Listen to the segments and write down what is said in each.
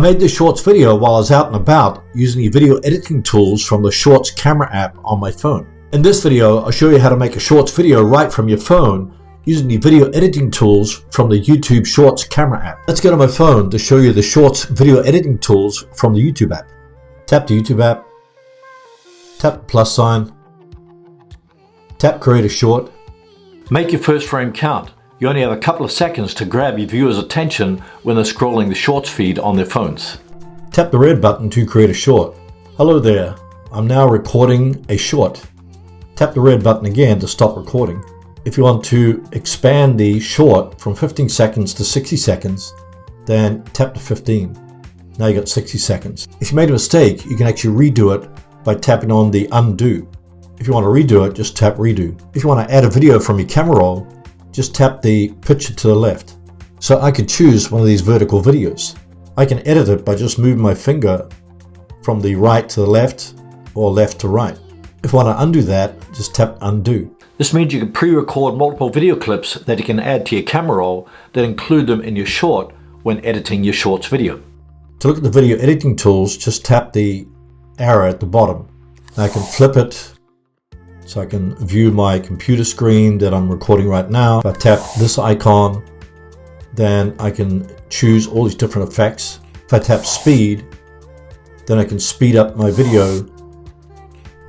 made this shorts video while I was out and about using the video editing tools from the Shorts camera app on my phone. In this video, I'll show you how to make a shorts video right from your phone using the video editing tools from the YouTube Shorts camera app. Let's go to my phone to show you the shorts video editing tools from the YouTube app. Tap the YouTube app, tap the plus sign, tap create a short. Make your first frame count. You only have a couple of seconds to grab your viewers' attention when they're scrolling the shorts feed on their phones. Tap the red button to create a short. Hello there, I'm now recording a short. Tap the red button again to stop recording. If you want to expand the short from 15 seconds to 60 seconds, then tap the 15. Now you got 60 seconds. If you made a mistake, you can actually redo it by tapping on the undo. If you want to redo it, just tap redo. If you want to add a video from your camera roll, just tap the picture to the left. So I could choose one of these vertical videos. I can edit it by just moving my finger from the right to the left or left to right. If I want to undo that, just tap undo. This means you can pre-record multiple video clips that you can add to your camera roll that include them in your short when editing your shorts video. To look at the video editing tools, just tap the arrow at the bottom. I can flip it so I can view my computer screen that I'm recording right now. If I tap this icon, then I can choose all these different effects. If I tap speed, then I can speed up my video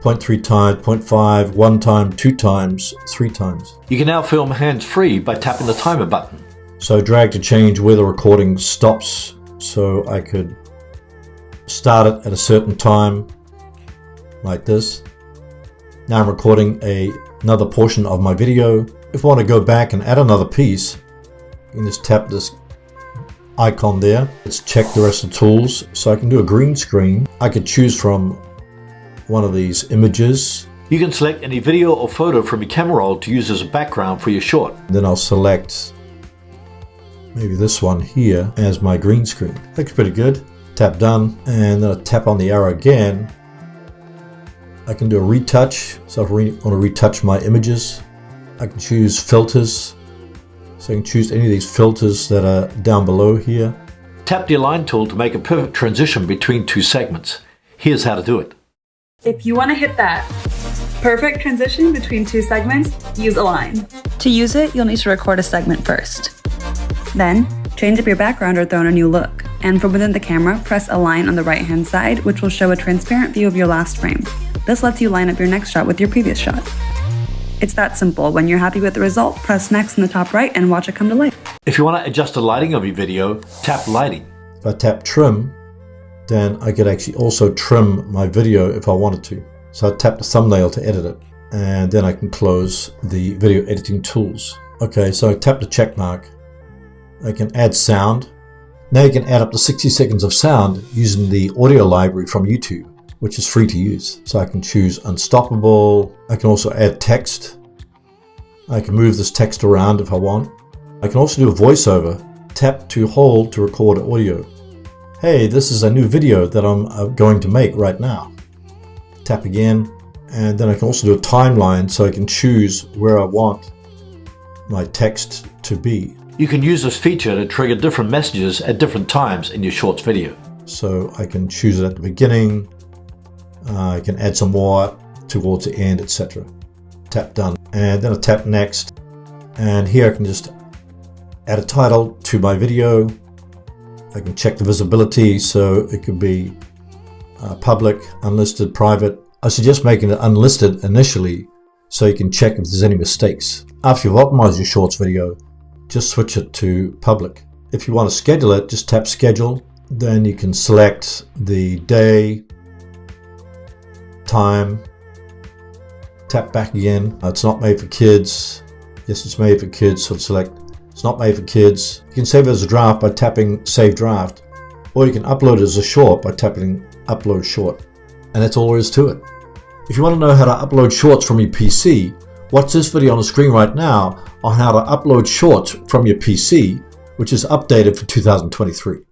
0.3 times, 0.5, 1 time, 2 times, 3 times. You can now film hands-free by tapping the timer button. So drag to change where the recording stops, so I could start it at a certain time, like this. Now I'm recording another portion of my video. If I want to go back and add another piece, you can just tap this icon there. Let's check the rest of the tools. So I can do a green screen. I could choose from one of these images. You can select any video or photo from your camera roll to use as a background for your short. Then I'll select maybe this one here as my green screen. Looks pretty good. Tap done, and then I'll tap on the arrow again. I can do a retouch, so if I want to retouch my images, I can choose filters. So I can choose any of these filters that are down below here. Tap the align tool to make a perfect transition between two segments. Here's how to do it. If you want to hit that perfect transition between two segments, use align. To use it, you'll need to record a segment first. Then, change up your background or throw in a new look. And from within the camera, press align on the right-hand side, which will show a transparent view of your last frame. This lets you line up your next shot with your previous shot. It's that simple. When you're happy with the result, press next in the top right and watch it come to life. If you want to adjust the lighting of your video, tap lighting. If I tap trim, then I could actually also trim my video if I wanted to. So I tap the thumbnail to edit it, and then I can close the video editing tools. Okay, so I tap the check mark. I can add sound. Now you can add up to 60 seconds of sound using the audio library from YouTube, which is free to use. So I can choose unstoppable. I can also add text. I can move this text around if I want. I can also do a voiceover. Tap to hold to record audio. Hey, this is a new video that I'm going to make right now. Tap again, and then I can also do a timeline, so I can choose where I want my text to be. You can use this feature to trigger different messages at different times in your shorts video. So I can choose it at the beginning, I can add some more towards the end, etc. Tap done, and then I tap next, and here I can just add a title to my video. I can check the visibility, so it could be public, unlisted, private. I suggest making it unlisted initially so you can check if there's any mistakes. After you've optimized your shorts video, just switch it to public. If you want to schedule it, just tap schedule. Then you can select the day, time, tap back again. It's not made for kids. Yes, it's made for kids, so select it's not made for kids. You can save it as a draft by tapping save draft, or you can upload it as a short by tapping upload short. And that's all there is to it. If you want to know how to upload shorts from your PC, watch this video on the screen right now on how to upload shorts from your PC, which is updated for 2023.